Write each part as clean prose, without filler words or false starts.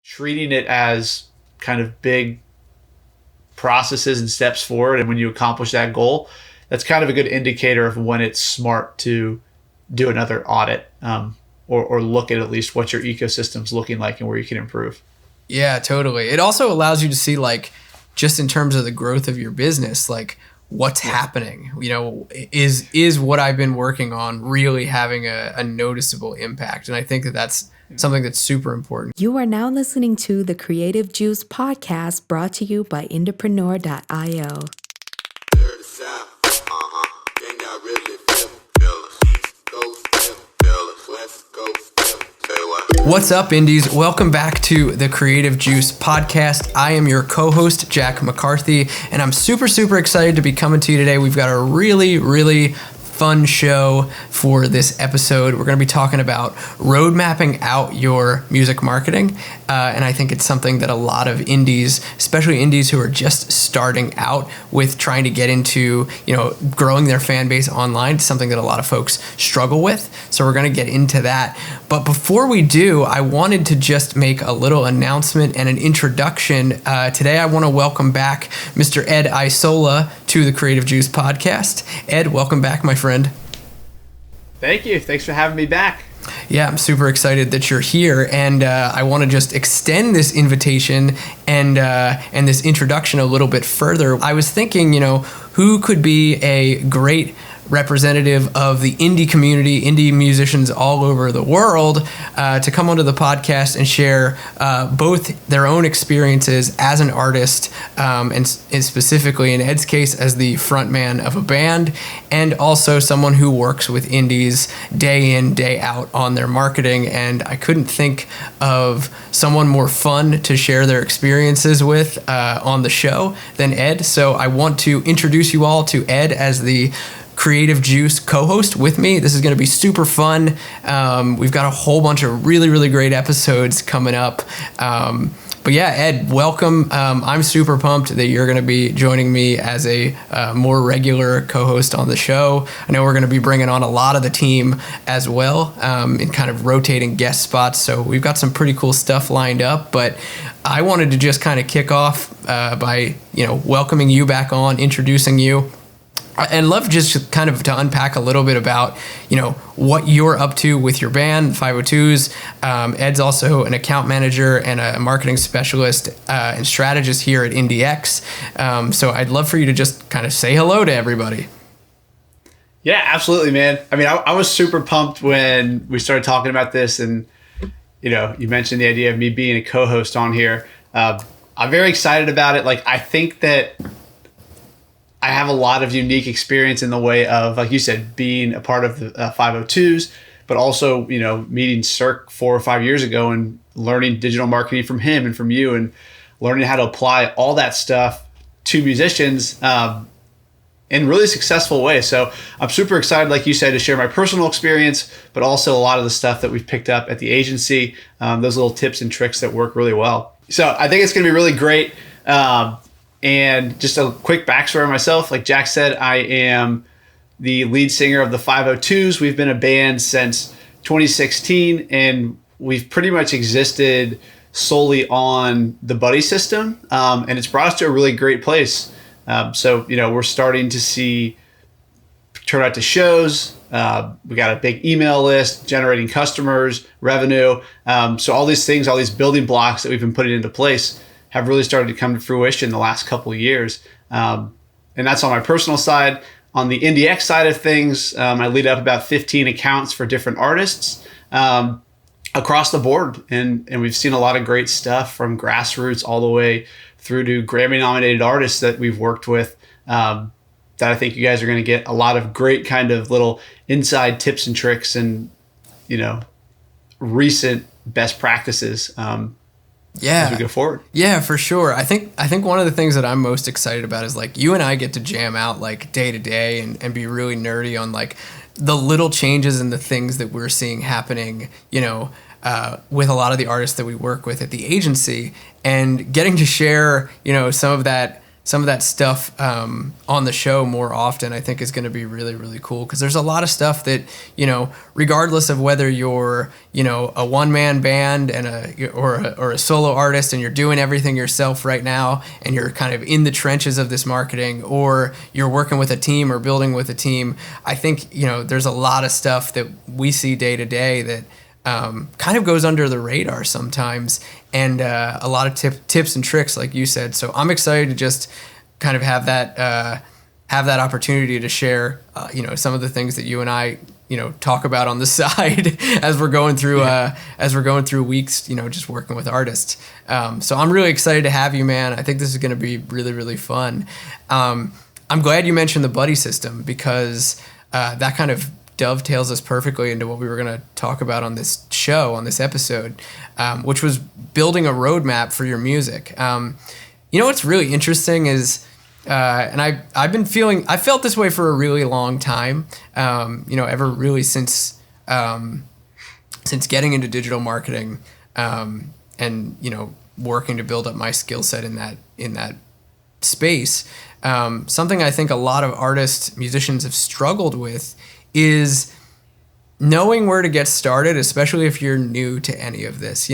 treating it as kind of big processes and steps forward. And when you accomplish that goal, that's kind of a good indicator of when it's smart to do another audit, or look at least what your ecosystem's looking like and where you can improve. Yeah, totally. It also allows you to see, like, just in terms of the growth of your business, like what's happening, is what I've been working on really having a noticeable impact. And I think that that's something that's super important. You are now listening to the Creative Juice podcast, brought to you by Entrepreneur.io. What's up, Indies? Welcome back to the Creative Juice podcast. I am your co-host, Jack McCarthy, and I'm super excited to be coming to you today. We've got a really fun show for this episode. We're going to be talking about road mapping out your music marketing. And I think it's something that a lot of indies, especially indies who are just starting out with trying to get into, growing their fan base online, it's something that a lot of folks struggle with. So we're going to get into that. But before we do, I wanted to just make a little announcement and an introduction. Today, I want to welcome back Mr. Ed Isola to the Creative Juice podcast. Ed, welcome back, my friend. Thank you. Thanks for having me back. Yeah, I'm super excited that you're here, and I want to just extend this invitation and this introduction a little bit further. I was thinking, who could be a great representative of the indie community, indie musicians all over the world, to come onto the podcast and share both their own experiences as an artist, and specifically in Ed's case as the frontman of a band, and also someone who works with indies day in, day out on their marketing. And I couldn't think of someone more fun to share their experiences with on the show than Ed. So I want to introduce you all to Ed as the Creative Juice co-host with me. This is going to be super fun. We've got a whole bunch of really great episodes coming up. But yeah, Ed, welcome. I'm super pumped that you're going to be joining me as a more regular co-host on the show. I know we're going to be bringing on a lot of the team as well, in kind of rotating guest spots. So we've got some pretty cool stuff lined up. But I wanted to just kind of kick off by welcoming you back on, introducing you. And love just kind of to unpack a little bit about, what you're up to with your band, 502s. Ed's also an account manager and a marketing specialist and strategist here at IndieX. So I'd love for you to just kind of say hello to everybody. Yeah, absolutely, man. I mean, I was super pumped when we started talking about this, and, you mentioned the idea of me being a co-host on here. I'm very excited about it. Like, I think that I have a lot of unique experience in the way of, like you said, being a part of the 502s, but also, meeting Cirque 4 or 5 years ago and learning digital marketing from him and from you, and learning how to apply all that stuff to musicians in really successful ways. So I'm super excited, like you said, to share my personal experience, but also a lot of the stuff that we've picked up at the agency, those little tips and tricks that work really well. So I think it's going to be really great. And just a quick backstory on myself. Like Jack said, I am the lead singer of the 502s. We've been a band since 2016, and we've pretty much existed solely on the buddy system. And it's brought us to a really great place. So we're starting to see turn out to shows. We got a big email list, generating customers, revenue. So all these things, all these building blocks that we've been putting into place have really started to come to fruition the last couple of years. And that's on my personal side. On the IndieX side of things, I lead up about 15 accounts for different artists across the board. And we've seen a lot of great stuff, from grassroots all the way through to Grammy-nominated artists that we've worked with, that I think you guys are going to get a lot of great kind of little inside tips and tricks and, recent best practices as we go forward. Yeah, for sure. I think one of the things that I'm most excited about is, like, you and I get to jam out like day to day and be really nerdy on like the little changes and the things that we're seeing happening, with a lot of the artists that we work with at the agency, and getting to share, some of that some of that stuff on the show more often, I think is going to be really, really cool, because there's a lot of stuff that, regardless of whether you're, a one-man band and or a solo artist and you're doing everything yourself right now and you're kind of in the trenches of this marketing, or you're working with a team or building with a team, I think, there's a lot of stuff that we see day to day that kind of goes under the radar sometimes, and a lot of tips and tricks, like you said. So I'm excited to just kind of have that opportunity to share, some of the things that you and I, talk about on the side as we're going through weeks, just working with artists. So I'm really excited to have you, man. I think this is going to be really, really fun. I'm glad you mentioned the buddy system, because that kind of dovetails us perfectly into what we were going to talk about on this show, on this episode, which was building a roadmap for your music. What's really interesting is, and I felt this way for a really long time, ever really since getting into digital marketing, and, working to build up my skill set in that space. Something I think a lot of artists, musicians have struggled with is knowing where to get started, especially if you're new to any of this.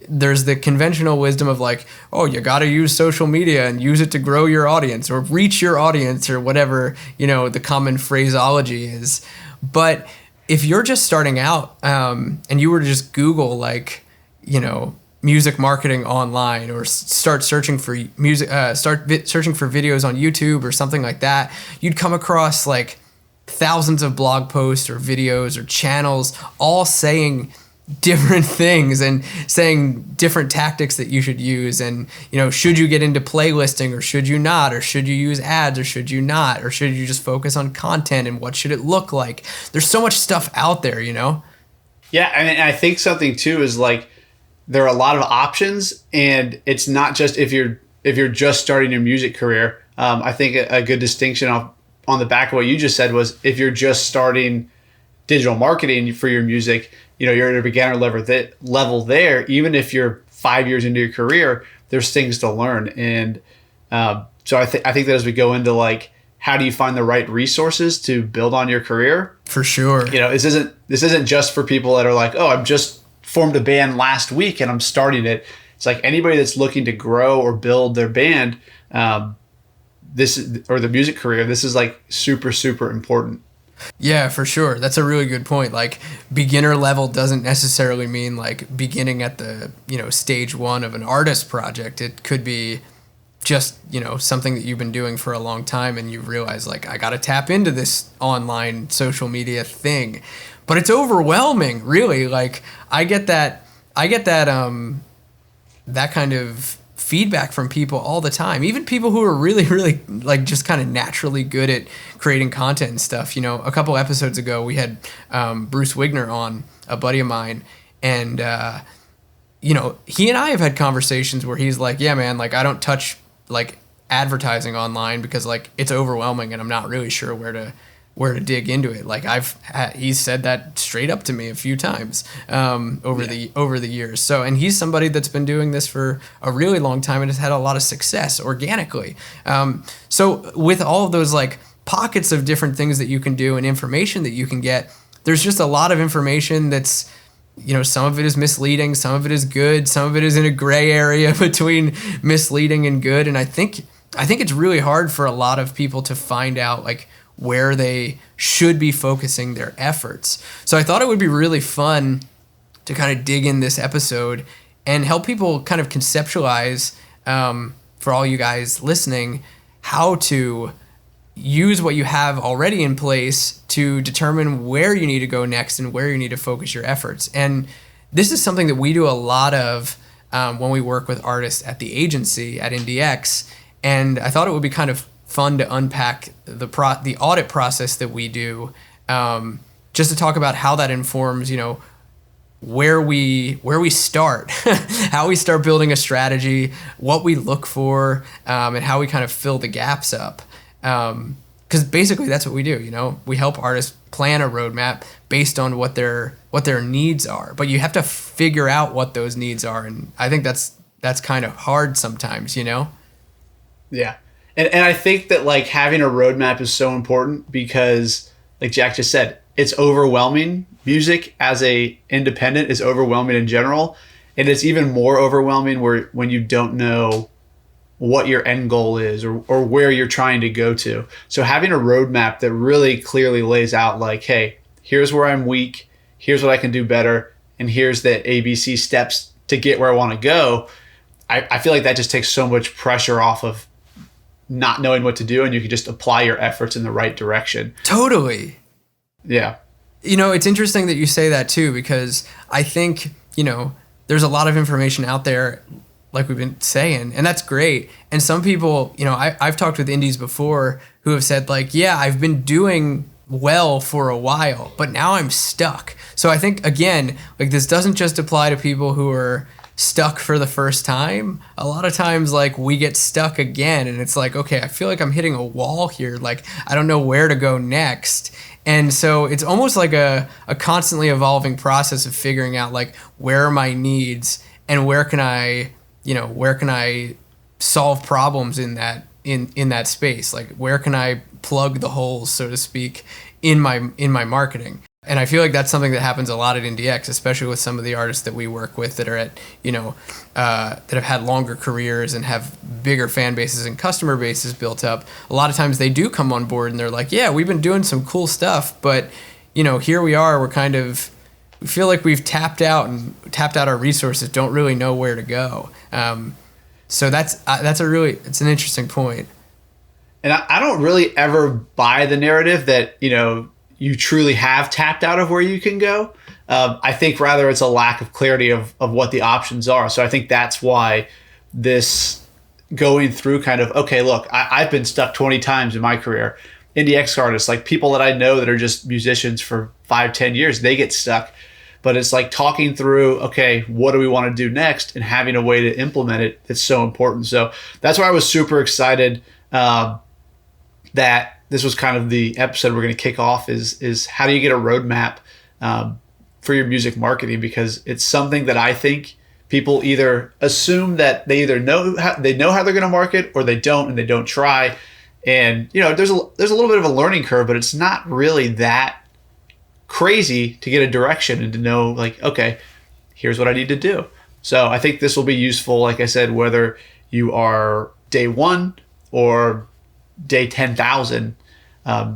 There's the conventional wisdom of like, oh, you got to use social media and use it to grow your audience or reach your audience, or whatever, the common phraseology is. But if you're just starting out, and you were to just Google, like, music marketing online, or start searching for searching for videos on YouTube or something like that, you'd come across like thousands of blog posts or videos or channels all saying different things and saying different tactics that you should use. And, should you get into playlisting, or should you not, or should you use ads, or should you not, or should you just focus on content and what should it look like? There's so much stuff out there, Yeah. And I think something too is like, there are a lot of options, and it's not just if you're just starting your music career. I think a good distinction on the back of what you just said was, if you're just starting digital marketing for your music, you're at a beginner level there. Even if you're 5 years into your career, there's things to learn. And so I think that as we go into like, how do you find the right resources to build on your career? For sure. This isn't just for people that are like, oh, I've just formed a band last week and I'm starting it. It's like anybody that's looking to grow or build their band, or the music career, this is like super, super important. Yeah, for sure. That's a really good point. Like, beginner level doesn't necessarily mean like beginning at the, stage one of an artist project. It could be just, something that you've been doing for a long time and you realize like, I got to tap into this online social media thing. But it's overwhelming, really. Like, I get that that kind of feedback from people all the time, even people who are really, really like just kind of naturally good at creating content and stuff. A couple episodes ago, we had Bruce Wigner on, a buddy of mine, and he and I have had conversations where he's like, yeah, man, like I don't touch like advertising online because like it's overwhelming and I'm not really sure where to dig into it. Like he's said that straight up to me a few times over the years. So, and he's somebody that's been doing this for a really long time and has had a lot of success organically. So with all of those like pockets of different things that you can do and information that you can get, there's just a lot of information that's, some of it is misleading, some of it is good, some of it is in a gray area between misleading and good. And I think it's really hard for a lot of people to find out like where they should be focusing their efforts. So I thought it would be really fun to kind of dig in this episode and help people kind of conceptualize, for all you guys listening, how to use what you have already in place to determine where you need to go next and where you need to focus your efforts. And this is something that we do a lot of when we work with artists at the agency at IndieX. And I thought it would be kind of fun to unpack the audit process that we do, just to talk about how that informs, where we start, how we start building a strategy, what we look for, and how we kind of fill the gaps up. Because basically that's what we do. We help artists plan a roadmap based on what their needs are, but you have to figure out what those needs are, and I think that's kind of hard sometimes. Yeah. And I think that like having a roadmap is so important because like Jack just said, it's overwhelming. Music as a independent is overwhelming in general. And it's even more overwhelming when you don't know what your end goal is or where you're trying to go to. So having a roadmap that really clearly lays out like, hey, here's where I'm weak, here's what I can do better, and here's the ABC steps to get where I want to go. I feel like that just takes so much pressure off of not knowing what to do, and you can just apply your efforts in the right direction. Totally. Yeah. It's interesting that you say that too, because I think, there's a lot of information out there, like we've been saying, and that's great. And some people, I've talked with indies before who have said like, yeah, I've been doing well for a while, but now I'm stuck. So I think, again, like this doesn't just apply to people who are stuck for the first time. A lot of times like we get stuck again and it's like, okay, I feel like I'm hitting a wall here. Like I don't know where to go next. And so it's almost like a constantly evolving process of figuring out like where are my needs and where can I solve problems in that space? Like where can I plug the holes, so to speak, in my marketing? And I feel like that's something that happens a lot at IndieX, especially with some of the artists that we work with that are at, that have had longer careers and have bigger fan bases and customer bases built up. A lot of times they do come on board and they're like, yeah, we've been doing some cool stuff, but, here we are, we feel like we've tapped out our resources, don't really know where to go. So it's an interesting point. And I don't really ever buy the narrative that, you truly have tapped out of where you can go. I think rather it's a lack of clarity of what the options are. So I think that's why this going through kind of, okay, look, I've been stuck 20 times in my career. IndieX artists, like people that I know that are just musicians for 5-10 years, they get stuck. But it's like talking through, okay, what do we want to do next? And having a way to implement it that's so important. So that's why I was super excited that this was kind of the episode we're going to kick off is how do you get a roadmap for your music marketing? Because it's something that I think people either assume that they either know how they're going to market or they don't and they don't try. And, there's a little bit of a learning curve, but it's not really that crazy to get a direction and to know like, okay, here's what I need to do. So I think this will be useful, like I said, whether you are day one or day 10,000,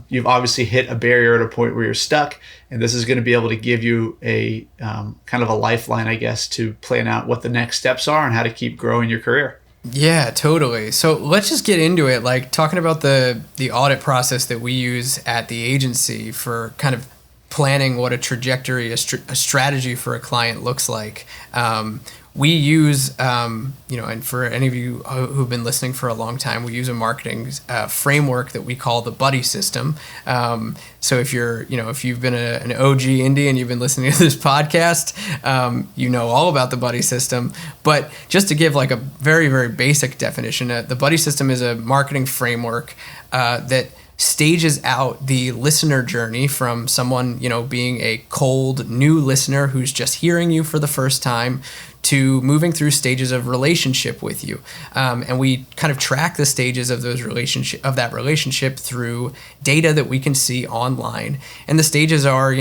you've obviously hit a barrier at a point where you're stuck, and this is going to be able to give you a kind of a lifeline, I guess, to plan out what the next steps are and how to keep growing your career. Yeah, totally. So let's just get into it, like talking about the audit process that we use at the agency for kind of planning what a trajectory, a strategy for a client looks like. We use, and for any of you who've been listening for a long time, we use a marketing framework that we call the buddy system. So if you've been an OG indie and you've been listening to this podcast, you know all about the buddy system. But just to give like a very, very basic definition, the buddy system is a marketing framework that stages out the listener journey from someone, being a cold new listener who's just hearing you for the first time to moving through stages of relationship with you. And we kind of track the stages of that relationship through data that we can see online. And the stages are,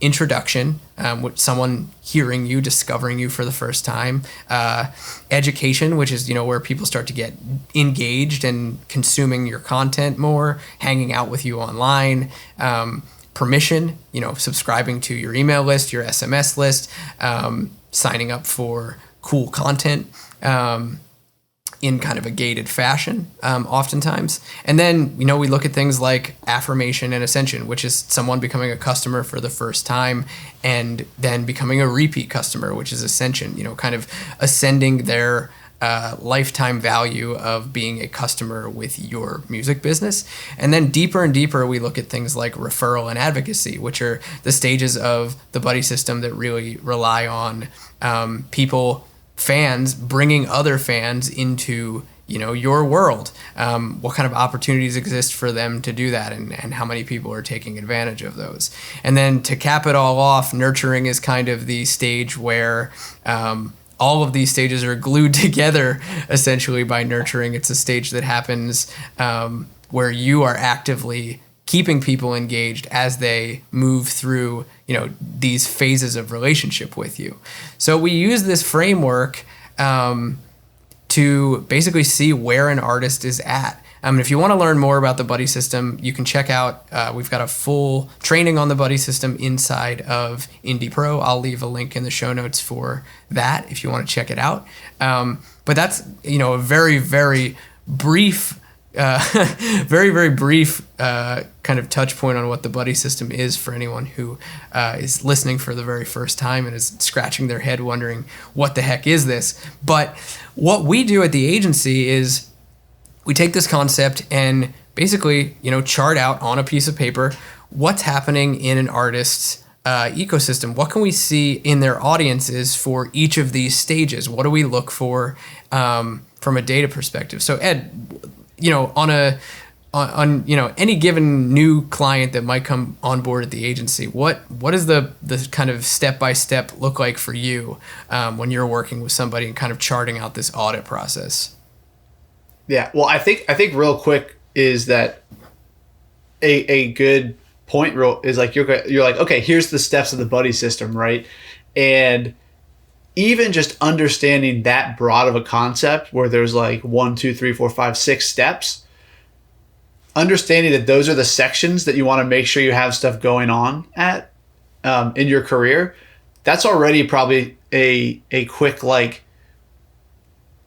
introduction, with someone hearing you, discovering you for the first time, education, which is, where people start to get engaged and consuming your content more, hanging out with you online, permission, subscribing to your email list, your SMS list, signing up for cool content, in kind of a gated fashion, oftentimes. And then, we look at things like affirmation and ascension, which is someone becoming a customer for the first time and then becoming a repeat customer, which is ascension, kind of ascending their lifetime value of being a customer with your music business. And then deeper and deeper, we look at things like referral and advocacy, which are the stages of the buddy system that really rely on fans bringing other fans into your world. What kind of opportunities exist for them to do that, and how many people are taking advantage of those. And then to cap it all off, nurturing is kind of the stage where all of these stages are glued together essentially by nurturing. It's a stage that happens where you are actively keeping people engaged as they move through, these phases of relationship with you. So we use this framework to basically see where an artist is at. If you want to learn more about the buddy system, you can check out, we've got a full training on the buddy system inside of Indie Pro. I'll leave a link in the show notes for that if you want to check it out. But that's, a very, very brief, very brief kind of touch point on what the buddy system is for anyone who is listening for the very first time and is scratching their head wondering, what the heck is this? But what we do at the agency is we take this concept and basically, chart out on a piece of paper what's happening in an artist's ecosystem. What can we see in their audiences for each of these stages? What do we look for from a data perspective? So Ed, on any given new client that might come on board at the agency, what does the kind of step-by-step look like for you when you're working with somebody and kind of charting out this audit process? Yeah, well, I think real quick is that a good point is like you're like, okay, here's the steps of the buddy system, right? And even just understanding that broad of a concept where there's like 1, 2, 3, 4, 5, 6 steps, understanding that those are the sections that you want to make sure you have stuff going on at in your career, that's already probably a quick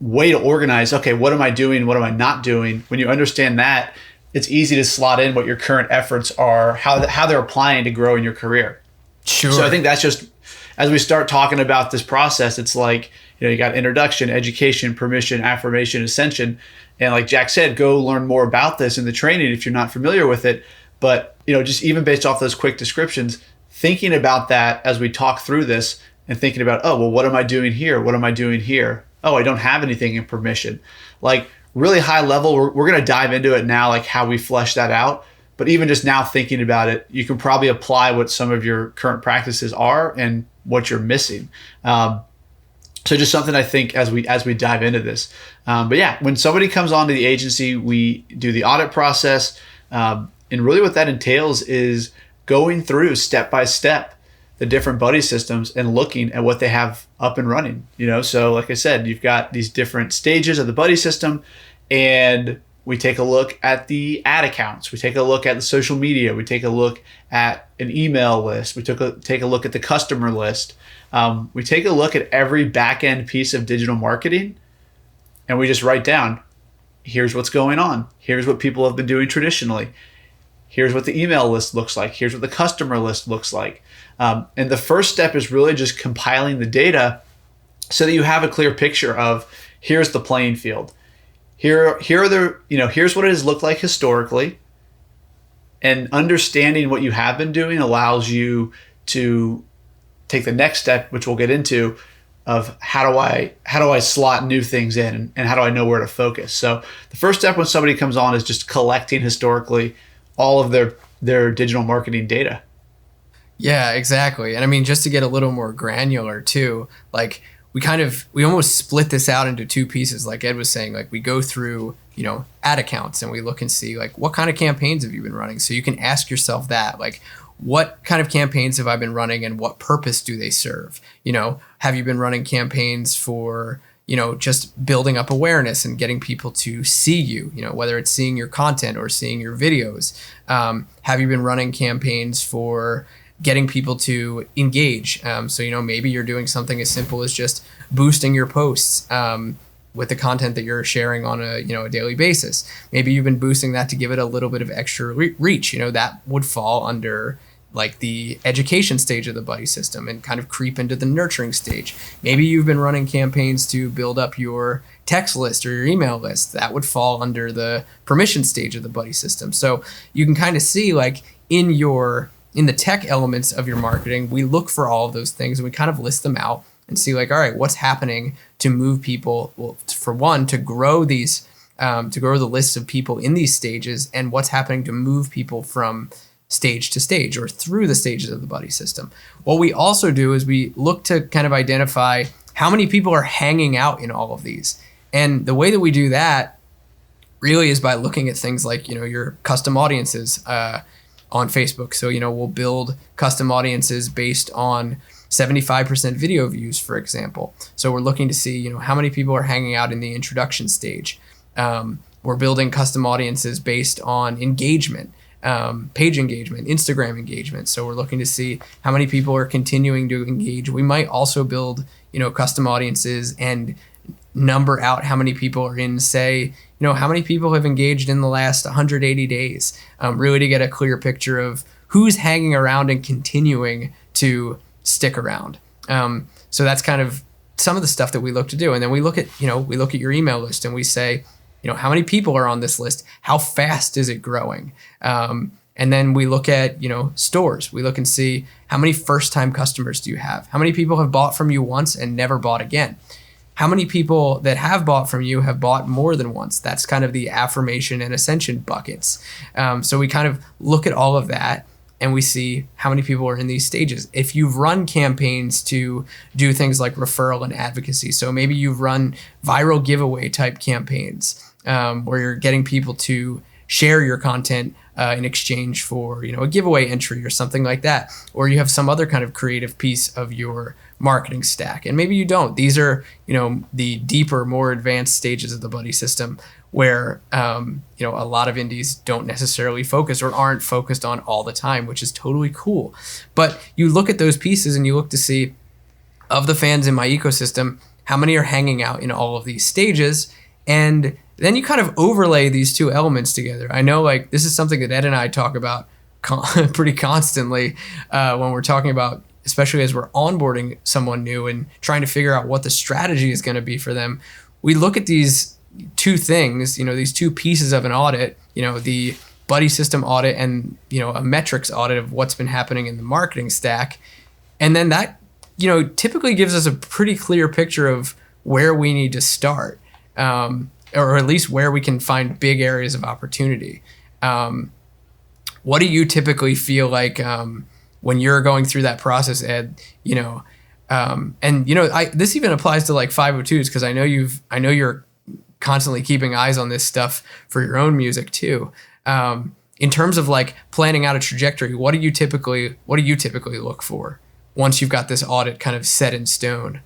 way to organize, okay, what am I doing? What am I not doing? When you understand that, it's easy to slot in what your current efforts are, how they're applying to grow in your career. Sure. So I think that's just, as we start talking about this process, it's like, you got introduction, education, permission, affirmation, ascension. And like Jack said, go learn more about this in the training if you're not familiar with it. But, just even based off those quick descriptions, thinking about that as we talk through this and thinking about, oh, well, what am I doing here? What am I doing here? Oh, I don't have anything in permission. Like really high level, we're going to dive into it now, like how we flesh that out. But even just now thinking about it, you can probably apply what some of your current practices are and what you're missing. So just something I think as we dive into this. But yeah, when somebody comes onto the agency, we do the audit process. And really what that entails is going through step by step the different buddy systems and looking at what they have up and running. So like I said, you've got these different stages of the buddy system, and we take a look at the ad accounts. We take a look at the social media. We take a look at an email list. We take a look at the customer list. We take a look at every back-end piece of digital marketing, and we just write down, here's what's going on. Here's what people have been doing traditionally. Here's what the email list looks like. Here's what the customer list looks like. And the first step is really just compiling the data so that you have a clear picture of, here's the playing field. Here are the, here's what it has looked like historically. And understanding what you have been doing allows you to take the next step, which we'll get into, of how do I slot new things in and how do I know where to focus. So the first step when somebody comes on is just collecting historically all of their digital marketing data. Yeah, exactly. And I mean, just to get a little more granular too, like we almost split this out into two pieces. Like Ed was saying, like we go through, ad accounts and we look and see like what kind of campaigns have you been running? So you can ask yourself that, like, what kind of campaigns have I been running and what purpose do they serve? Have you been running campaigns for, just building up awareness and getting people to see you, whether it's seeing your content or seeing your videos? Have you been running campaigns for getting people to engage? So, maybe you're doing something as simple as just boosting your posts with the content that you're sharing on a daily basis. Maybe you've been boosting that to give it a little bit of extra reach. That would fall under like the education stage of the buddy system and kind of creep into the nurturing stage. Maybe you've been running campaigns to build up your text list or your email list. That would fall under the permission stage of the buddy system. So you can kind of see like in the tech elements of your marketing, we look for all of those things and we kind of list them out and see like, all right, what's happening to move people? Well, for one, to grow the list of people in these stages, and what's happening to move people from stage to stage or through the stages of the buddy system. What we also do is we look to kind of identify how many people are hanging out in all of these? And the way that we do that really is by looking at things like, your custom audiences on Facebook. So, we'll build custom audiences based on 75% video views, for example. So we're looking to see, how many people are hanging out in the introduction stage. We're building custom audiences based on engagement, page engagement, Instagram engagement. So we're looking to see how many people are continuing to engage. We might also build, custom audiences and number out how many people are in, say, how many people have engaged in the last 180 days, really to get a clear picture of who's hanging around and continuing to stick around. So that's kind of some of the stuff that we look to do. And then we look at your email list and we say, how many people are on this list? How fast is it growing? And then we look at, stores. We look and see how many first-time customers do you have? How many people have bought from you once and never bought again? How many people that have bought from you have bought more than once? That's kind of the affirmation and ascension buckets. So we kind of look at all of that and we see how many people are in these stages. If you've run campaigns to do things like referral and advocacy, so maybe you've run viral giveaway type campaigns where you're getting people to share your content in exchange for a giveaway entry or something like that, or you have some other kind of creative piece of your marketing stack, and maybe you don't. These are the deeper, more advanced stages of the buddy system where a lot of indies don't necessarily focus or aren't focused on all the time, which is totally cool. But you look at those pieces and you look to see, of the fans in my ecosystem, how many are hanging out in all of these stages, and then you kind of overlay these two elements together. I know this is something that Ed and I talk about pretty constantly when we're talking about, especially as we're onboarding someone new and trying to figure out what the strategy is going to be for them. We look at these two things, these two pieces of an audit, the buddy system audit and, a metrics audit of what's been happening in the marketing stack. And then that, typically gives us a pretty clear picture of where we need to start. Or at least where we can find big areas of opportunity. What do you typically feel like when you're going through that process, Ed? This even applies to 502s, because I know you're constantly keeping eyes on this stuff for your own music too. In terms of planning out a trajectory, what do you typically look for once you've got this audit kind of set in stone?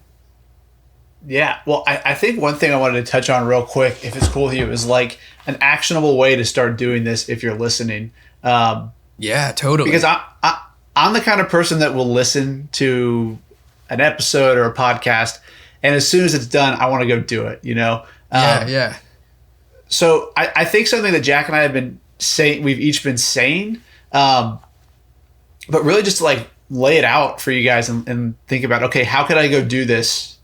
Yeah, well, I think one thing I wanted to touch on real quick, if it's cool with you, is an actionable way to start doing this if you're listening. Yeah, totally. Because I'm the kind of person that will listen to an episode or a podcast, and as soon as it's done, I want to go do it, Yeah. So I think something that Jack and I have been saying, we've each been saying, but really just to lay it out for you guys and think about, okay, how could I go do this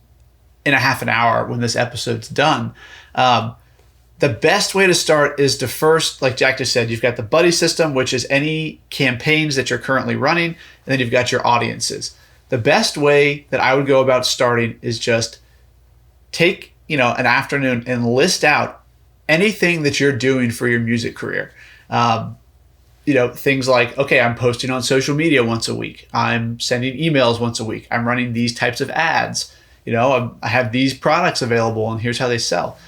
in a half an hour when this episode's done? The best way to start is to first, like Jack just said, you've got the buddy system, which is any campaigns that you're currently running, and then you've got your audiences. The best way that I would go about starting is just take, an afternoon and list out anything that you're doing for your music career. Things like, okay, I'm posting on social media once a week. I'm sending emails once a week. I'm running these types of ads. I have these products available and here's how they sell.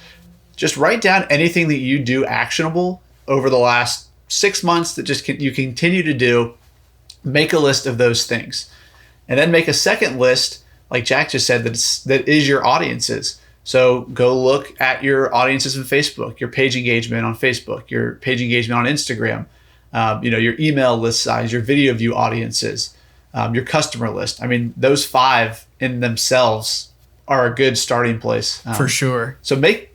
Just write down anything that you do actionable over the last 6 months that you continue to do. Make a list of those things. And then make a second list, like Jack just said, that is your audiences. So go look at your audiences on Facebook, your page engagement on Facebook, your page engagement on Instagram, your email list size, your video view audiences, your customer list. I mean, those 5 in themselves are a good starting place. For sure. So make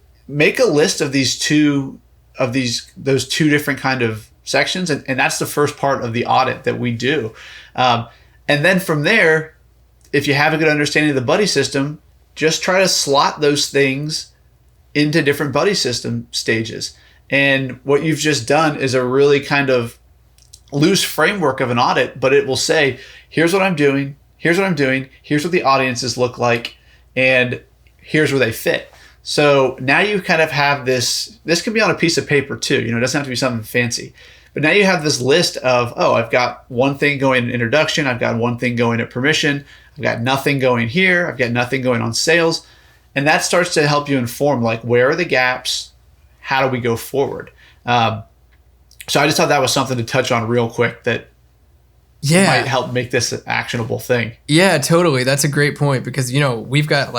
a list of those two different kind of sections, and that's the first part of the audit that we do. And then from there, if you have a good understanding of the buddy system, just try to slot those things into different buddy system stages. And what you've just done is a really kind of loose framework of an audit, but it will say, here's what I'm doing, here's what the audiences look like, and here's where they fit. So now you kind of have this can be on a piece of paper too, it doesn't have to be something fancy. But now you have this list of, I've got one thing going in introduction, I've got one thing going at permission, I've got nothing going here. I've got nothing going on sales. And that starts to help you inform, like, where are the gaps? How do we go forward? So I just thought that was something to touch on real quick that might help make this an actionable thing. Yeah, totally. That's a great point because, we've got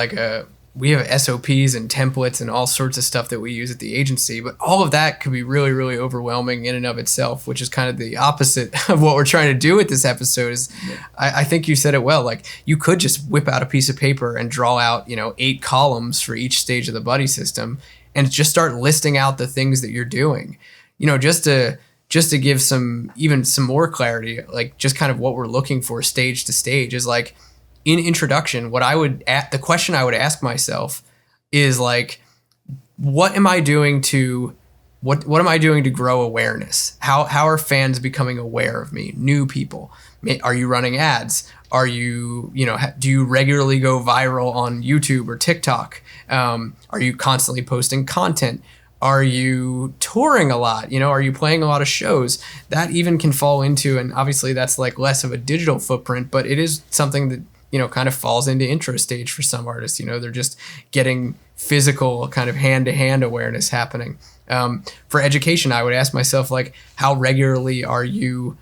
we have SOPs and templates and all sorts of stuff that we use at the agency, but all of that could be really, really overwhelming in and of itself, which is kind of the opposite of what we're trying to do with this episode is I think you said it well. Like you could just whip out a piece of paper and draw out, 8 columns for each stage of the buddy system and just start listing out the things that you're doing, just to give some more clarity, like just kind of what we're looking for stage to stage is like, in introduction, the question I would ask myself is like, what am I doing to grow awareness? How are fans becoming aware of me? New people. Are you running ads? Are you, do you regularly go viral on YouTube or TikTok? Are you constantly posting content? Are you touring a lot? Are you playing a lot of shows? That even can fall into, and obviously that's like less of a digital footprint, but it is something that kind of falls into intro stage for some artists. They're just getting physical kind of hand-to-hand awareness happening. For education, I would ask myself, like, how regularly are you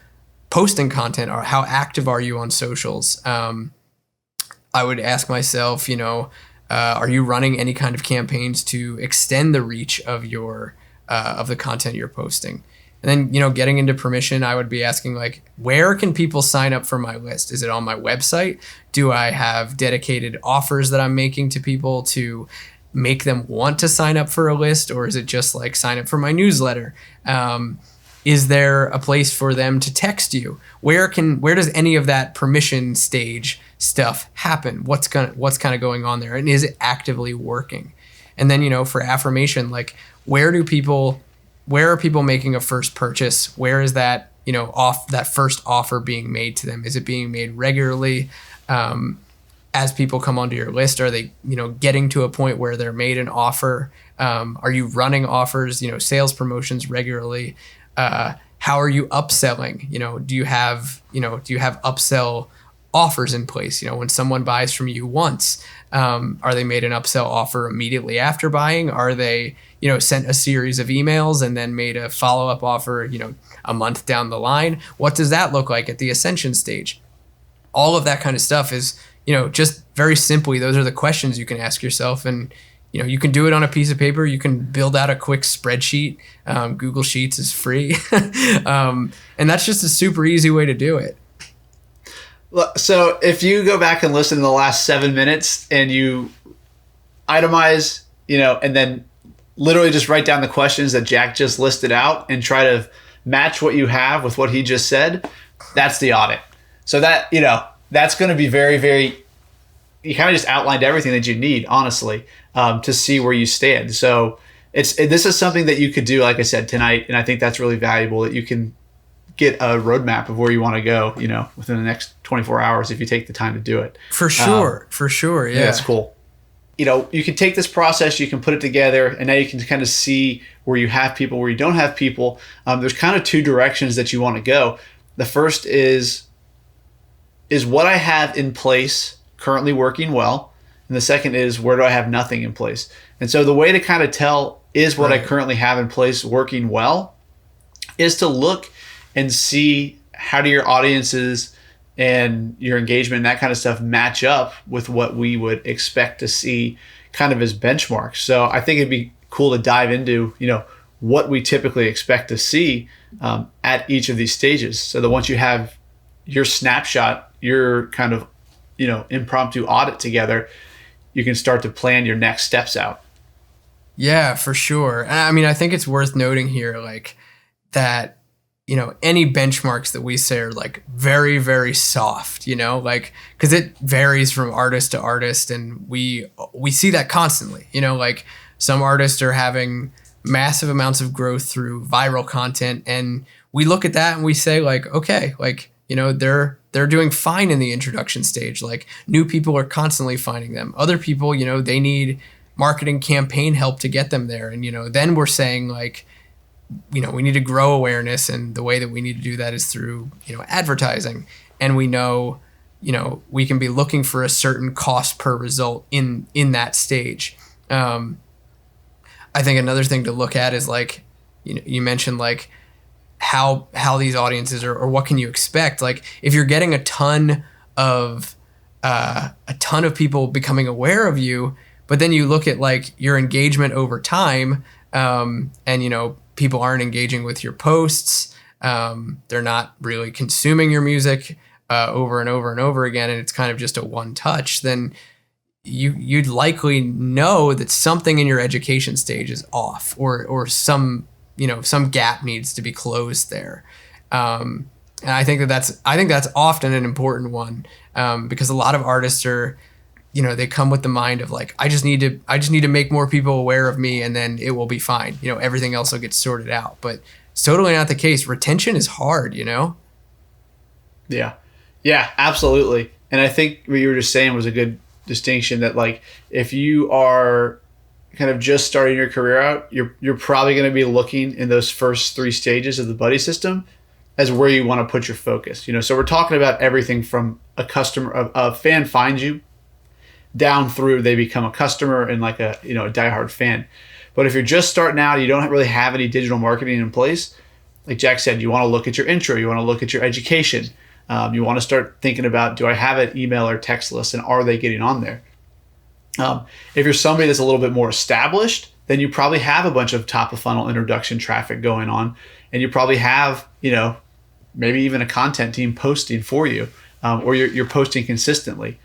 posting content or how active are you on socials? I would ask myself, are you running any kind of campaigns to extend the reach of your of the content you're posting? And then, getting into permission, I would be asking, like, where can people sign up for my list? Is it on my website? Do I have dedicated offers that I'm making to people to make them want to sign up for a list? Or is it just like sign up for my newsletter? Is there a place for them to text you? Where does any of that permission stage stuff happen? What's kind of going on there? And is it actively working? And then, for affirmation, like, where are people making a first purchase? Where is that, that first offer being made to them? Is it being made regularly? As people come onto your list, are they, getting to a point where they're made an offer? Are you running offers, sales promotions regularly? How are you upselling? Do you have upsell offers in place? When someone buys from you once, are they made an upsell offer immediately after buying? Are they, sent a series of emails and then made a follow-up offer, a month down the line? What does that look like at the ascension stage? All of that kind of stuff is, just very simply, those are the questions you can ask yourself. And, you can do it on a piece of paper. You can build out a quick spreadsheet. Google Sheets is free. And that's just a super easy way to do it. So if you go back and listen to the last 7 minutes and you itemize, and then literally just write down the questions that Jack just listed out and try to match what you have with what he just said, that's the audit. So that, that's going to be very, very, you kind of just outlined everything that you need, honestly, to see where you stand. So this is something that you could do, like I said, tonight. And I think that's really valuable that you can get a roadmap of where you want to go, within the next 24 hours if you take the time to do it. For sure. Yeah. That's cool. You can take this process, you can put it together, and now you can kind of see where you have people, where you don't have people. There's kind of 2 directions that you want to go. The first is what I have in place currently working well? And the second is, where do I have nothing in place? And so the way to kind of tell is what I currently have in place working well is to look and see how do your audiences and your engagement and that kind of stuff match up with what we would expect to see kind of as benchmarks. So I think it'd be cool to dive into, what we typically expect to see at each of these stages. So that once you have your snapshot, your kind of, impromptu audit together, you can start to plan your next steps out. Yeah, for sure. I mean, I think it's worth noting here, like that, any benchmarks that we say are like very, very soft, like, cause it varies from artist to artist. And we see that constantly, like some artists are having massive amounts of growth through viral content. And we look at that and we say like, okay, like, they're doing fine in the introduction stage. Like new people are constantly finding them. Other people, they need marketing campaign help to get them there. And, then we're saying like, we need to grow awareness. And the way that we need to do that is through, advertising. And we know we can be looking for a certain cost per result in that stage. I think another thing to look at is like, you mentioned like how these audiences are, or what can you expect? Like if you're getting a ton of people becoming aware of you, but then you look at like your engagement over time, and people aren't engaging with your posts, they're not really consuming your music over and over and over again, and it's kind of just a one touch, then you'd likely know that something in your education stage is off, or some gap needs to be closed there. And I think that's often an important one, because a lot of artists are, they come with the mind of like, I just need to make more people aware of me, and then it will be fine. Everything else will get sorted out. But it's totally not the case. Retention is hard. Yeah, absolutely. And I think what you were just saying was a good distinction, that like if you are kind of just starting your career out, you're probably going to be looking in those first 3 stages of the buddy system as where you want to put your focus. So we're talking about everything from a fan finds you down through they become a customer and like a diehard fan. But if you're just starting out, you don't really have any digital marketing in place, like Jack said, you want to look at your intro, you want to look at your education. You want to start thinking about, do I have an email or text list, and are they getting on there? If you're somebody that's a little bit more established, then you probably have a bunch of top of funnel introduction traffic going on, and you probably have, maybe even a content team posting for you, or you're posting consistently.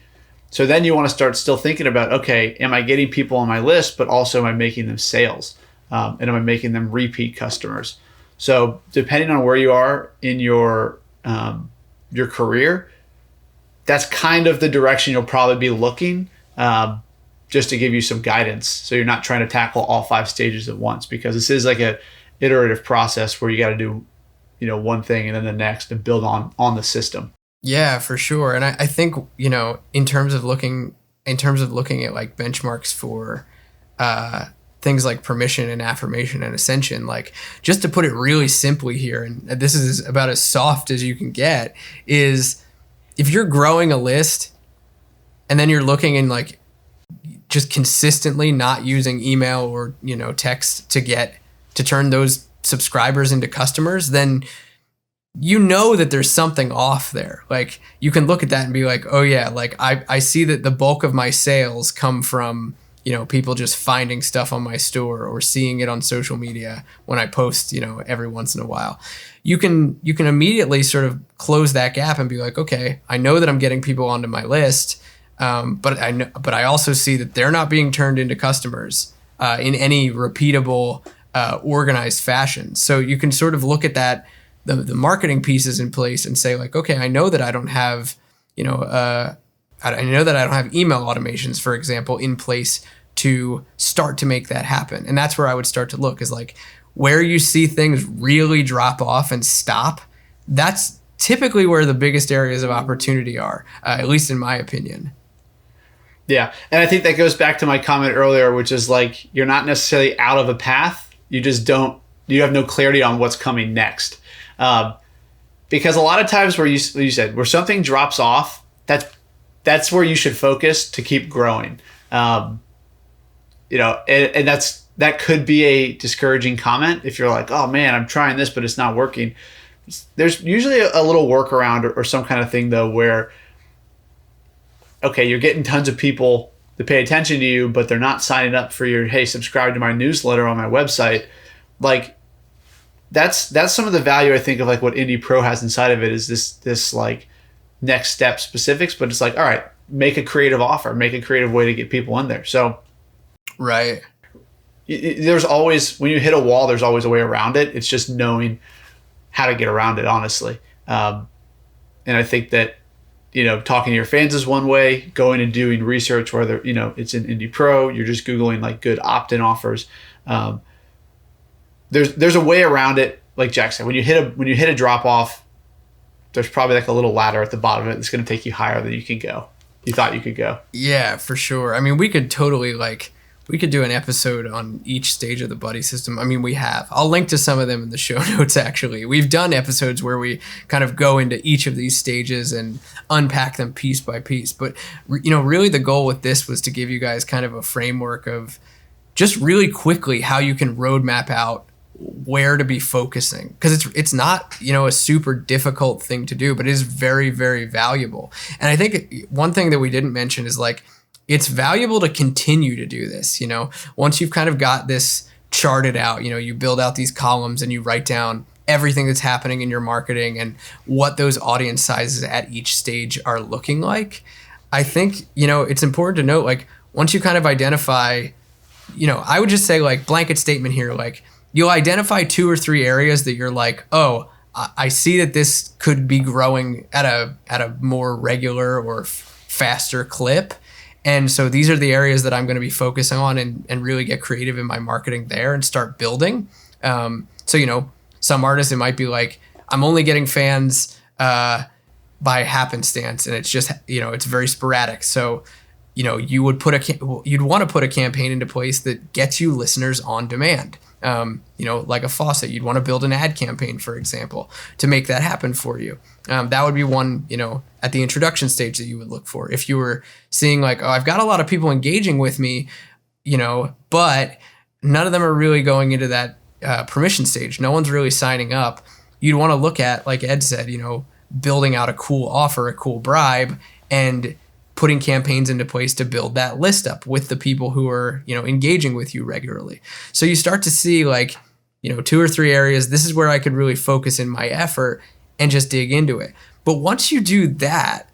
So then you want to start still thinking about, okay, am I getting people on my list, but also am I making them sales? And am I making them repeat customers? So depending on where you are in your career, that's kind of the direction you'll probably be looking, just to give you some guidance. So you're not trying to tackle all 5 stages at once, because this is like a iterative process where you got to do, one thing and then the next, and build on the system. Yeah, for sure. And I think, in terms of looking at like benchmarks for things like permission and affirmation and ascension, like just to put it really simply here, and this is about as soft as you can get, is if you're growing a list and then you're looking in like just consistently not using email or, text to turn those subscribers into customers, then that there's something off there. Like you can look at that and be like, oh yeah, like I see that the bulk of my sales come from, people just finding stuff on my store or seeing it on social media when I post, every once in a while. You can immediately sort of close that gap and be like, okay, I know that I'm getting people onto my list, but I also see that they're not being turned into customers in any repeatable, organized fashion. So you can sort of look at that, the marketing pieces in place, and say like, okay, I know that I don't have, I know that I don't have email automations, for example, in place to start to make that happen. And that's where I would start to look, is like where you see things really drop off and stop. That's typically where the biggest areas of opportunity are, at least in my opinion. Yeah. And I think that goes back to my comment earlier, which is like, you're not necessarily out of a path. You have no clarity on what's coming next. Because a lot of times where you said, where something drops off, that's where you should focus to keep growing. And that could be a discouraging comment if you're like, oh man, I'm trying this, but it's not working. There's usually a little workaround or some kind of thing though, where, okay, you're getting tons of people to pay attention to you, but they're not signing up for your, hey, subscribe to my newsletter on my website. Like that's some of the value, I think, of like what Indie Pro has inside of it, is this like next step specifics, but it's like, all right, make a creative offer, make a creative way to get people in there. So right. There's always, when you hit a wall, there's always a way around it. It's just knowing how to get around it, honestly. And I think that, talking to your fans is one way, going and doing research, whether, it's in Indie Pro, you're just Googling like good opt-in offers. There's a way around it. Like Jack said, when you hit a drop off, there's probably like a little ladder at the bottom of it that's going to take you higher than you thought you could go. Yeah, for sure. I mean, we could totally like We could do an episode on each stage of the buddy system. I mean, we have. I'll link to some of them in the show notes, actually. We've done episodes where we kind of go into each of these stages and unpack them piece by piece. But, really the goal with this was to give you guys kind of a framework of just really quickly how you can roadmap out where to be focusing. Because it's not, a super difficult thing to do, but it is very, very valuable. And I think one thing that we didn't mention is like, it's valuable to continue to do this. Once you've kind of got this charted out, you build out these columns and you write down everything that's happening in your marketing and what those audience sizes at each stage are looking like. I think, it's important to note, like, once you kind of identify, I would just say, like, blanket statement here, like, you'll identify 2 or 3 areas that you're like, oh, I see that this could be growing at a more regular or faster clip. And so these are the areas that I'm going to be focusing on and really get creative in my marketing there and start building. So, some artists, it might be like, I'm only getting fans by happenstance, and it's just, it's very sporadic. So, you'd want to put a campaign into place that gets you listeners on demand. Like a faucet, you'd want to build an ad campaign, for example, to make that happen for you. That would be one, at the introduction stage that you would look for. If you were seeing like, oh, I've got a lot of people engaging with me, but none of them are really going into that permission stage. No one's really signing up. You'd want to look at, like Ed said, building out a cool offer, a cool bribe, and putting campaigns into place to build that list up with the people who are, engaging with you regularly. So you start to see like, 2 or 3 areas. This is where I could really focus in my effort and just dig into it. But once you do that,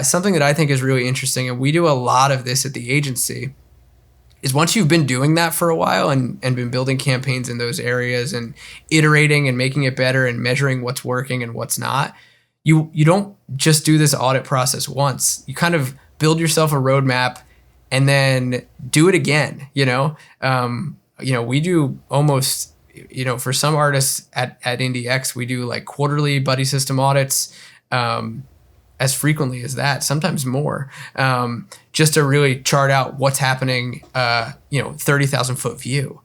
something that I think is really interesting, and we do a lot of this at the agency, is once you've been doing that for a while and been building campaigns in those areas and iterating and making it better and measuring what's working and what's not, you don't just do this audit process once. You kind of build yourself a roadmap and then do it again. We do almost, for some artists at IndieX, we do like quarterly buddy system audits as frequently as that, sometimes more, just to really chart out what's happening, 30,000 foot view.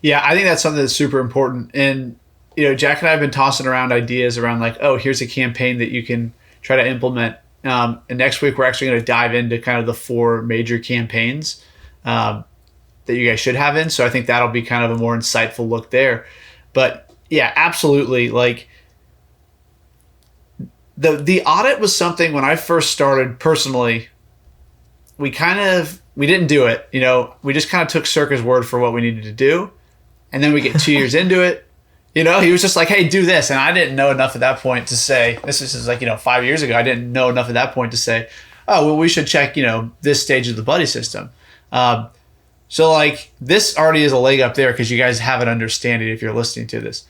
Yeah, I think that's something that's super important. And Jack and I have been tossing around ideas around like, oh, here's a campaign that you can try to implement. And next week, we're actually going to dive into kind of the 4 major campaigns that you guys should have in. So I think that'll be kind of a more insightful look there. But yeah, absolutely. Like the audit was something when I first started personally, we didn't do it. We just kind of took Circa's word for what we needed to do. And then we get 2 years into it. He was just like, hey, do this. And I didn't know enough at that point to say, this is like, 5 years ago, I didn't know enough at that point to say, oh, well, we should check, this stage of the buddy system. So like this already is a leg up there because you guys have an understanding if you're listening to this.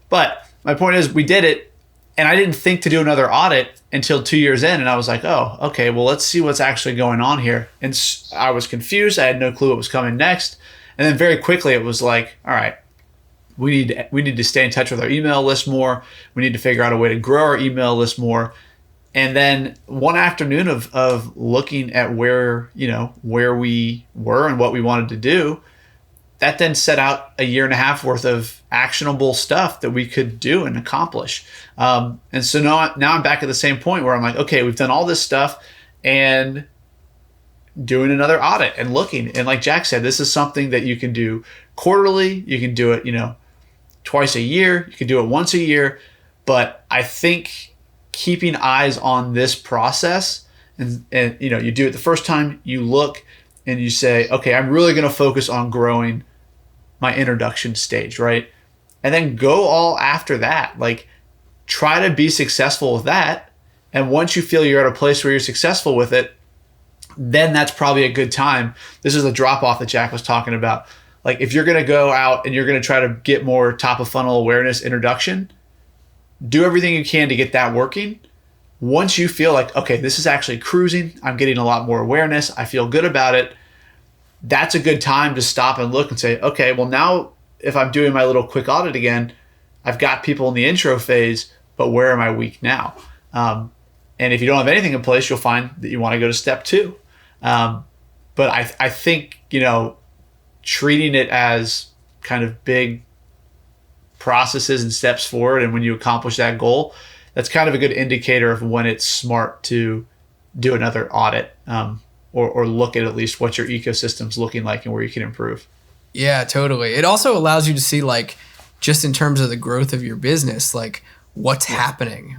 But my point is we did it and I didn't think to do another audit until 2 years in. And I was like, oh, okay, well, let's see what's actually going on here. And I was confused. I had no clue what was coming next. And then very quickly it was like, all right, we need to stay in touch with our email list more. We need to figure out a way to grow our email list more. And then one afternoon of looking at where we were and what we wanted to do, that then set out a year and a half worth of actionable stuff that we could do and accomplish. And so now I'm back at the same point where I'm like, okay, we've done all this stuff and doing another audit and looking. And like Jack said, this is something that you can do quarterly. You can do it, twice a year. You can do it once a year. But I think keeping eyes on this process and you do it the first time, you look and you say, okay, I'm really going to focus on growing my introduction stage, right? And then go all after that. Like try to be successful with that. And once you feel you're at a place where you're successful with it, then that's probably a good time. This is a drop off that Jack was talking about. Like if you're going to go out and you're going to try to get more top of funnel awareness introduction, do everything you can to get that working. Once you feel like, okay, this is actually cruising, I'm getting a lot more awareness, I feel good about it, that's a good time to stop and look and say, okay, well now if I'm doing my little quick audit again, I've got people in the intro phase, but where am I weak now? And if you don't have anything in place, you'll find that you want to go to step 2. But I think, treating it as kind of big processes and steps forward, and when you accomplish that goal, that's kind of a good indicator of when it's smart to do another audit, or look at least what your ecosystem's looking like and where you can improve. Yeah, totally. It also allows you to see, like, just in terms of the growth of your business, like, what's happening.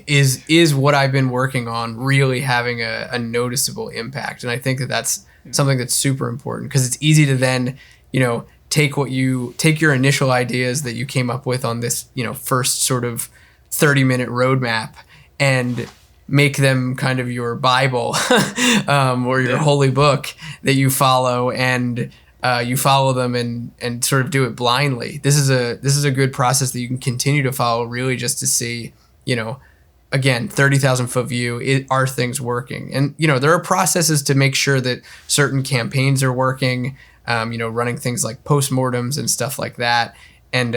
Is what I've been working on really having a noticeable impact? And I think that that's something that's super important, because it's easy to then, take your initial ideas that you came up with on this, first sort of 30-minute roadmap and make them kind of your Bible, or your holy book that you follow, and you follow them and sort of do it blindly. This is a good process that you can continue to follow, really just to see, again, 30,000 foot view, are things working? And, there are processes to make sure that certain campaigns are working, running things like postmortems and stuff like that. And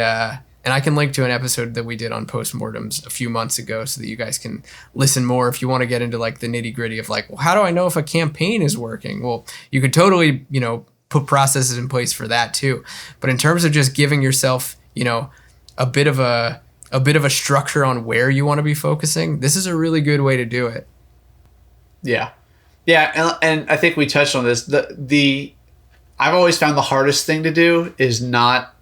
I can link to an episode that we did on postmortems a few months ago, so that you guys can listen more if you want to get into like the nitty gritty of like, well, how do I know if a campaign is working? Well, you could totally, put processes in place for that too. But in terms of just giving yourself, a bit of a structure on where you want to be focusing, this is a really good way to do it. Yeah. Yeah. And I think we touched on this. I've always found the hardest thing to do is not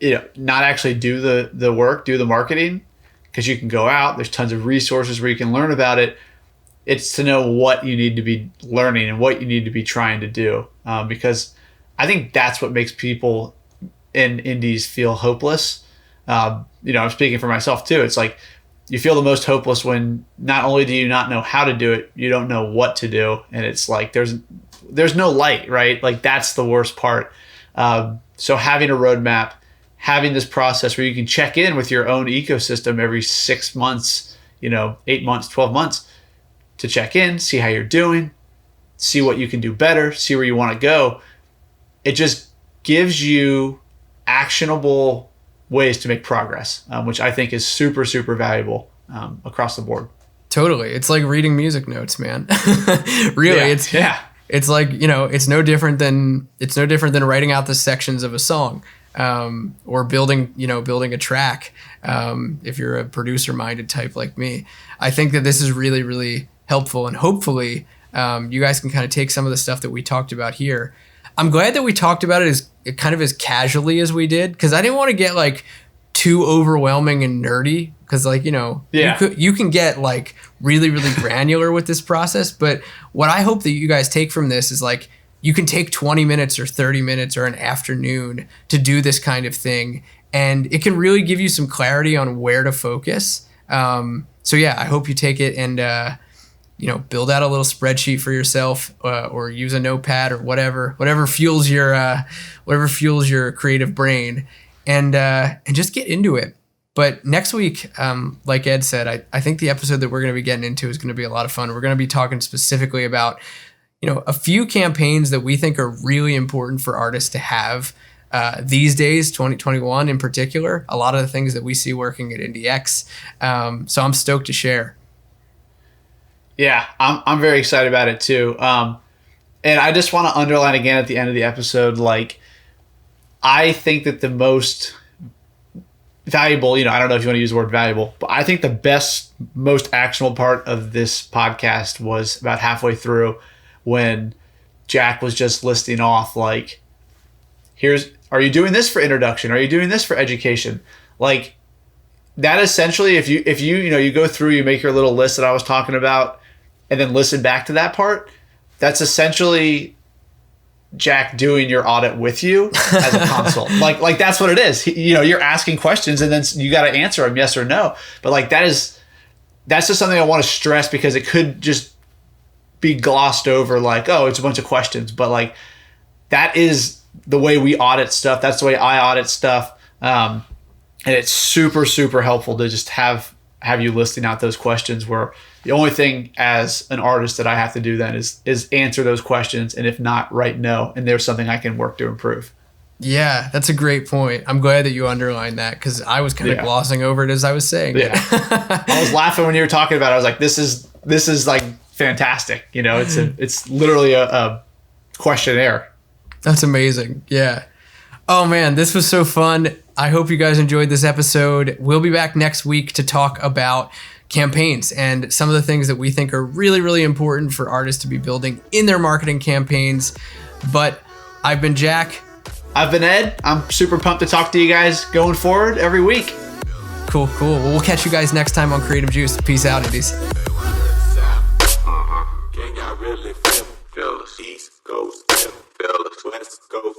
actually do the work, do the marketing, because you can go out, there's tons of resources where you can learn about it. It's to know what you need to be learning and what you need to be trying to do. Because I think that's what makes people in indies feel hopeless. I'm speaking for myself too. It's like you feel the most hopeless when not only do you not know how to do it, you don't know what to do. And it's like there's no light, right? Like that's the worst part. So having a roadmap, having this process where you can check in with your own ecosystem every 6 months, 8 months, 12 months, to check in, see how you're doing, see what you can do better, see where you want to go. It just gives you actionable ways to make progress, which I think is super, super valuable across the board. Totally. It's like reading music notes, man. Really, it's like, it's no different than writing out the sections of a song. Or building a track, if you're a producer-minded type like me. I think that this is really, really helpful, and hopefully you guys can kind of take some of the stuff that we talked about here. I'm glad that we talked about it as casually as we did, because I didn't want to get like too overwhelming and nerdy, because you can get like really, really granular with this process. But what I hope that you guys take from this is like, you can take 20 minutes or 30 minutes or an afternoon to do this kind of thing, and it can really give you some clarity on where to focus. So yeah, I hope you take it and build out a little spreadsheet for yourself, or use a notepad or whatever fuels your creative brain, and just get into it. But next week, like Ed said, I think the episode that we're going to be getting into is going to be a lot of fun. We're going to be talking specifically about a few campaigns that we think are really important for artists to have these days, 2021 in particular. A lot of the things that we see working at IndieX. So I'm stoked to share. Yeah, I'm very excited about it too. And I just want to underline again at the end of the episode, like, I think that the most valuable, I don't know if you want to use the word valuable, but I think the best, most actionable part of this podcast was about halfway through, when Jack was just listing off, like, are you doing this for introduction? Are you doing this for education? Like, that essentially, if you go through, you make your little list that I was talking about, and then listen back to that part, that's essentially Jack doing your audit with you as a consult. like that's what it is. You're asking questions, and then you got to answer them yes or no. But like that's just something I want to stress, because it could just be glossed over, like, oh, it's a bunch of questions. But like, that is the way we audit stuff. That's the way I audit stuff. And it's super, super helpful to just have you listing out those questions, where the only thing as an artist that I have to do then is answer those questions. And if not, write no. And there's something I can work to improve. Yeah, that's a great point. I'm glad that you underlined that, because I was kind of glossing over it as I was saying it. I was laughing when you were talking about it. I was like, this is like fantastic. It's literally a questionnaire. That's amazing. Yeah. Oh man, this was so fun. I hope you guys enjoyed this episode. We'll be back next week to talk about campaigns and some of the things that we think are really, really important for artists to be building in their marketing campaigns. But I've been Jack. I've been Ed. I'm super pumped to talk to you guys going forward every week. Cool. Well, we'll catch you guys next time on Creative Juice. Peace out, Indies. Can y'all really feel us? East Coast, feel us, West Coast.